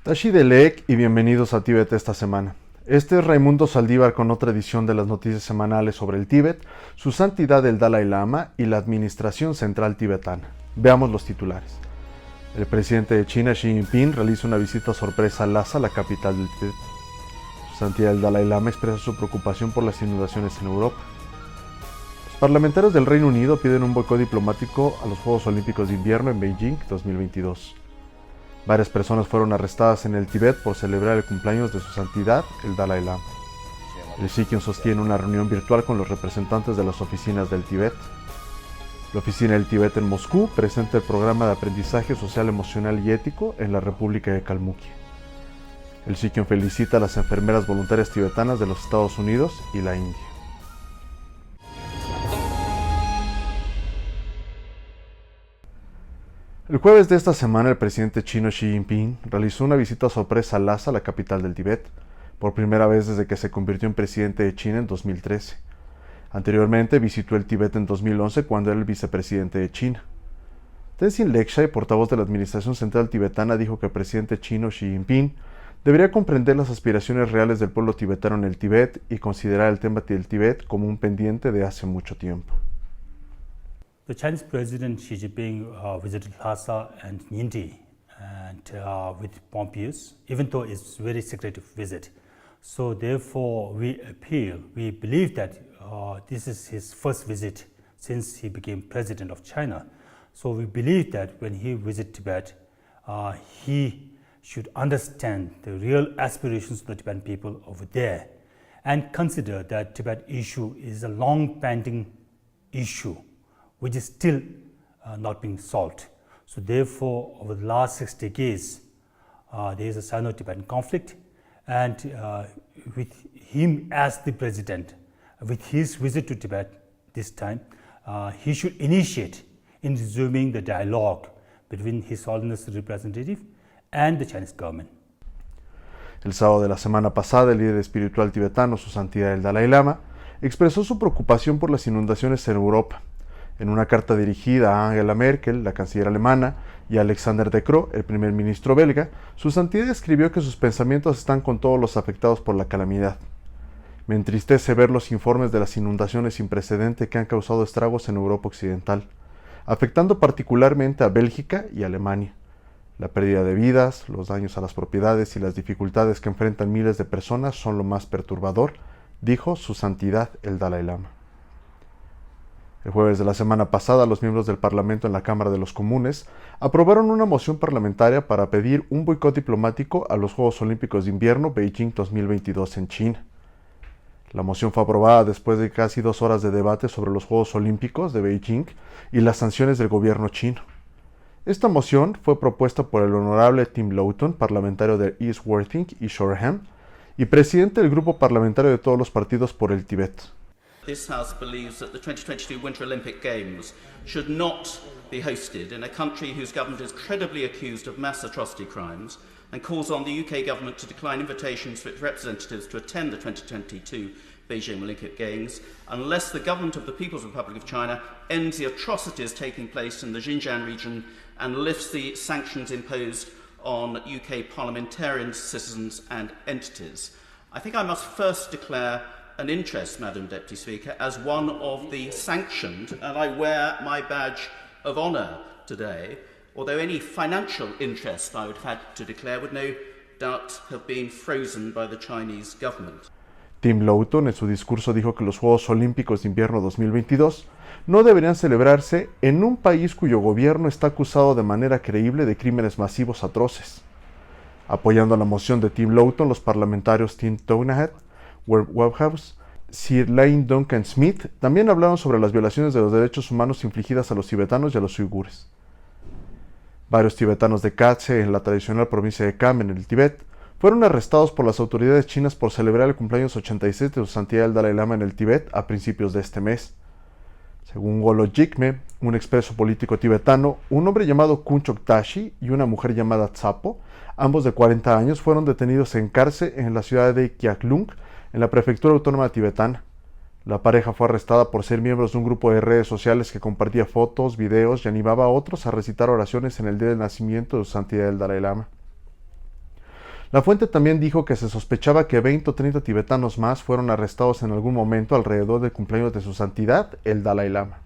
Tashi Delek y bienvenidos a Tíbet esta semana. Este es Raimundo Saldívar con otra edición de las noticias semanales sobre el Tíbet, su santidad el Dalai Lama y la administración central tibetana. Veamos los titulares. El presidente de China, Xi Jinping, realiza una visita sorpresa a Lhasa, la capital del Tíbet. Su santidad el Dalai Lama expresa su preocupación por las inundaciones en Europa. Los parlamentarios del Reino Unido piden un boicot diplomático a los Juegos Olímpicos de Invierno en Beijing 2022. Varias personas fueron arrestadas en el Tíbet por celebrar el cumpleaños de su santidad, el Dalai Lama. El Sikkim sostiene una reunión virtual con los representantes de las oficinas del Tíbet. La oficina del Tíbet en Moscú presenta el programa de aprendizaje social, emocional y ético en la República de Kalmukia. El Sikkim felicita a las enfermeras voluntarias tibetanas de los Estados Unidos y la India. El jueves de esta semana, el presidente chino Xi Jinping realizó una visita sorpresa a Lhasa, la capital del Tíbet, por primera vez desde que se convirtió en presidente de China en 2013. Anteriormente visitó el Tíbet en 2011 cuando era el vicepresidente de China. Tenzin Lekshay, portavoz de la Administración Central Tibetana, dijo que el presidente chino Xi Jinping debería comprender las aspiraciones reales del pueblo tibetano en el Tíbet y considerar el tema del Tíbet como un pendiente de hace mucho tiempo. The Chinese President Xi Jinping visited Lhasa and Nyingti and with Pompeius, even though it's a very secretive visit. So therefore, we believe that this is his first visit since he became president of China. So we believe that when he visits Tibet, he should understand the real aspirations of the Tibetan people over there and consider that Tibet issue is a long-pending issue which is still not being solved. So therefore, over the last 6 decades, there is a Sino-Tibetan conflict, and with him as the president, with his visit to Tibet this time, he should initiate in resuming the dialogue between His Holiness the Representative and the Chinese government. El sábado de la semana pasada, el líder espiritual tibetano, su santidad el Dalai Lama, expresó su preocupación por las inundaciones en Europa. En una carta dirigida a Angela Merkel, la canciller alemana, y a Alexander De Croo, el primer ministro belga, su santidad escribió que sus pensamientos están con todos los afectados por la calamidad. Me entristece ver los informes de las inundaciones sin precedente que han causado estragos en Europa Occidental, afectando particularmente a Bélgica y Alemania. La pérdida de vidas, los daños a las propiedades y las dificultades que enfrentan miles de personas son lo más perturbador, dijo su santidad el Dalai Lama. El jueves de la semana pasada, los miembros del Parlamento en la Cámara de los Comunes aprobaron una moción parlamentaria para pedir un boicot diplomático a los Juegos Olímpicos de Invierno Beijing 2022 en China. La moción fue aprobada después de casi 2 horas de debate sobre los Juegos Olímpicos de Beijing y las sanciones del gobierno chino. Esta moción fue propuesta por el honorable Tim Loughton, parlamentario de East Worthing y Shoreham, y presidente del grupo parlamentario de todos los partidos por el Tíbet. This House believes that the 2022 Winter Olympic Games should not be hosted in a country whose government is credibly accused of mass atrocity crimes and calls on the UK government to decline invitations for its representatives to attend the 2022 Beijing Olympic Games unless the government of the People's Republic of China ends the atrocities taking place in the Xinjiang region and lifts the sanctions imposed on UK parliamentarians, citizens and entities. I think I must first declare an interest, Madam Deputy Speaker, as one of the sanctioned, and I wear my badge of honour today, although any financial interest I would have had to declare would no doubt have been frozen by the Chinese government. Tim Loughton en su discurso dijo que los Juegos Olímpicos de Invierno 2022 no deberían celebrarse en un país cuyo gobierno está acusado de manera creíble de crímenes masivos atroces. Apoyando la moción de Tim Loughton, los parlamentarios Tim Townhead, Webb Webhouse, Sir Lane Duncan Smith también hablaron sobre las violaciones de los derechos humanos infligidas a los tibetanos y a los uigures. Varios tibetanos de Khatse, en la tradicional provincia de Kham, en el Tíbet, fueron arrestados por las autoridades chinas por celebrar el cumpleaños 86 de su santidad el Dalai Lama en el Tíbet a principios de este mes. Según Golo Jigme, un expreso político tibetano, un hombre llamado Kunchok Tashi y una mujer llamada Tsapo, ambos de 40 años, fueron detenidos en Kharse, en la ciudad de Kyaklung, en la prefectura autónoma tibetana. La pareja fue arrestada por ser miembros de un grupo de redes sociales que compartía fotos, videos y animaba a otros a recitar oraciones en el día del nacimiento de su santidad el Dalai Lama. La fuente también dijo que se sospechaba que 20 o 30 tibetanos más fueron arrestados en algún momento alrededor del cumpleaños de su santidad, el Dalai Lama.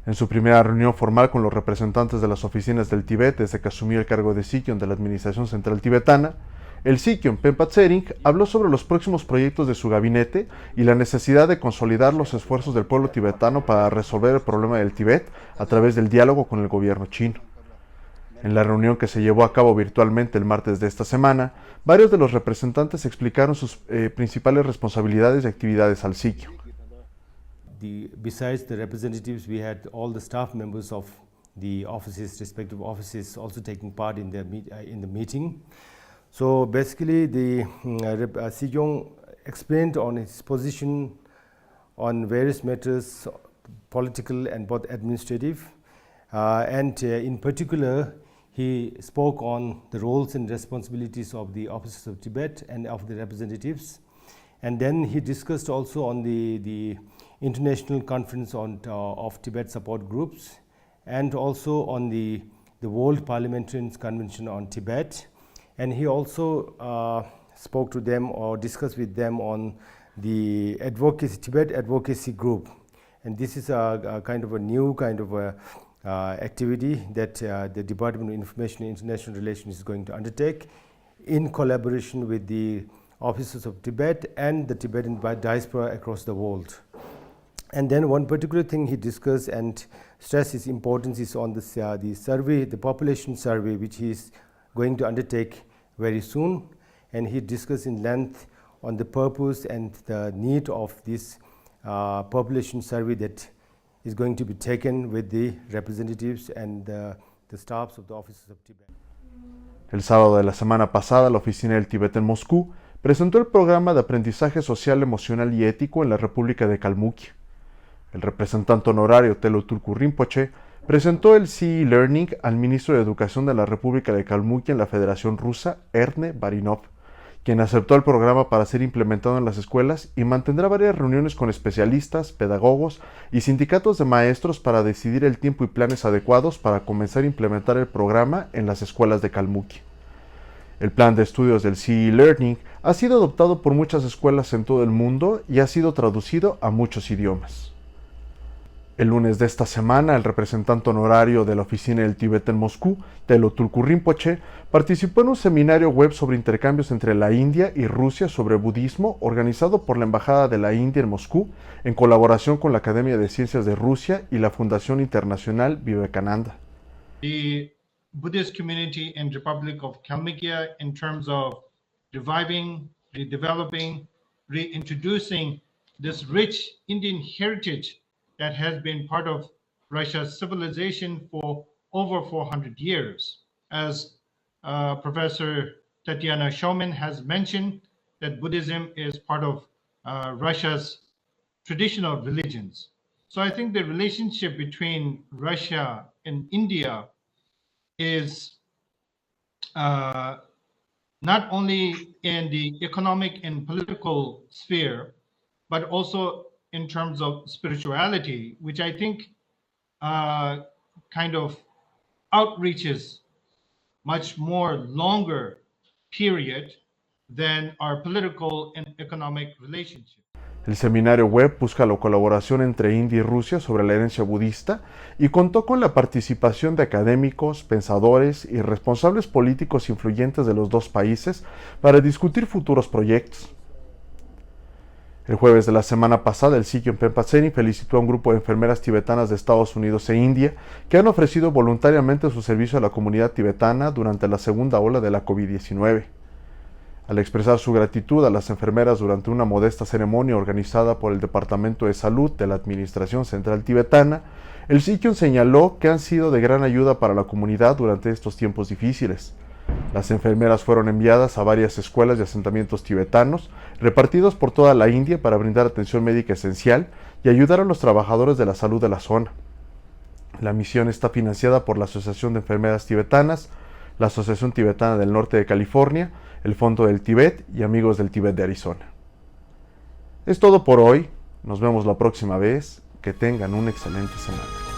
En su primera reunión formal con los representantes de las oficinas del Tíbet desde que asumió el cargo de Sikyon de la Administración Central Tibetana, el Sikyon Penpa Tsering habló sobre los próximos proyectos de su gabinete y la necesidad de consolidar los esfuerzos del pueblo tibetano para resolver el problema del Tíbet a través del diálogo con el gobierno chino. En la reunión que se llevó a cabo virtualmente el martes de esta semana, varios de los representantes explicaron sus principales responsabilidades y actividades al Sikyon. Besides the representatives, we had all the staff members of the offices, respective offices, also taking part in the meeting. So basically, the Sikyon explained on his position on various matters, political and both administrative, and in particular, he spoke on the roles and responsibilities of the officers of Tibet and of the representatives. And then he discussed also on the International Conference of Tibet Support Groups, and also on the World Parliamentarians Convention on Tibet. And he also spoke to them or discussed with them on the Tibet Advocacy Group. And this is a kind of a new kind of a activity that the Department of Information and International Relations is going to undertake in collaboration with the officers of Tibet and the Tibetan diaspora across the world. And then one particular thing he discussed and stressed its importance is on the survey, the population survey, which he is going to undertake very soon. And he discussed in length on the purpose and the need of this population survey that is going to be taken with the representatives and the staffs of the offices of Tibet. El sábado de la semana pasada, la oficina del Tíbet en Moscú presentó el programa de aprendizaje social, emocional y ético en la República de Kalmukia. El representante honorario Telo Tulku Rinpoche presentó el CE Learning al ministro de Educación de la República de Kalmukia en la Federación Rusa, Erne Barinov, quien aceptó el programa para ser implementado en las escuelas y mantendrá varias reuniones con especialistas, pedagogos y sindicatos de maestros para decidir el tiempo y planes adecuados para comenzar a implementar el programa en las escuelas de Kalmukia. El plan de estudios del CE Learning ha sido adoptado por muchas escuelas en todo el mundo y ha sido traducido a muchos idiomas. El lunes de esta semana, el representante honorario de la oficina del Tíbet en Moscú, Telo Tulku Rinpoche, participó en un seminario web sobre intercambios entre la India y Rusia sobre budismo organizado por la Embajada de la India en Moscú en colaboración con la Academia de Ciencias de Rusia y la Fundación Internacional Vivekananda. The Buddhist community in Republic of Kalmykia in terms of reviving, redeveloping, reintroducing this rich Indian heritage that has been part of Russia's civilization for over 400 years. As Professor Tatiana Shulman has mentioned, that Buddhism is part of Russia's traditional religions. So I think the relationship between Russia and India is not only in the economic and political sphere, but also in terms of spirituality, which I think kind of outreaches much more longer period than our political and economic relationship. El seminario web busca la colaboración entre India y Rusia sobre la herencia budista y contó con la participación de académicos, pensadores y responsables políticos influyentes de los dos países para discutir futuros proyectos. El jueves de la semana pasada, el Sikyon Penpa Tsering felicitó a un grupo de enfermeras tibetanas de Estados Unidos e India que han ofrecido voluntariamente su servicio a la comunidad tibetana durante la segunda ola de la COVID-19. Al expresar su gratitud a las enfermeras durante una modesta ceremonia organizada por el Departamento de Salud de la Administración Central Tibetana, el Sikyon señaló que han sido de gran ayuda para la comunidad durante estos tiempos difíciles. Las enfermeras fueron enviadas a varias escuelas y asentamientos tibetanos, repartidos por toda la India para brindar atención médica esencial y ayudar a los trabajadores de la salud de la zona. La misión está financiada por la Asociación de Enfermeras Tibetanas, la Asociación Tibetana del Norte de California, el Fondo del Tíbet y Amigos del Tíbet de Arizona. Es todo por hoy. Nos vemos la próxima vez. Que tengan una excelente semana.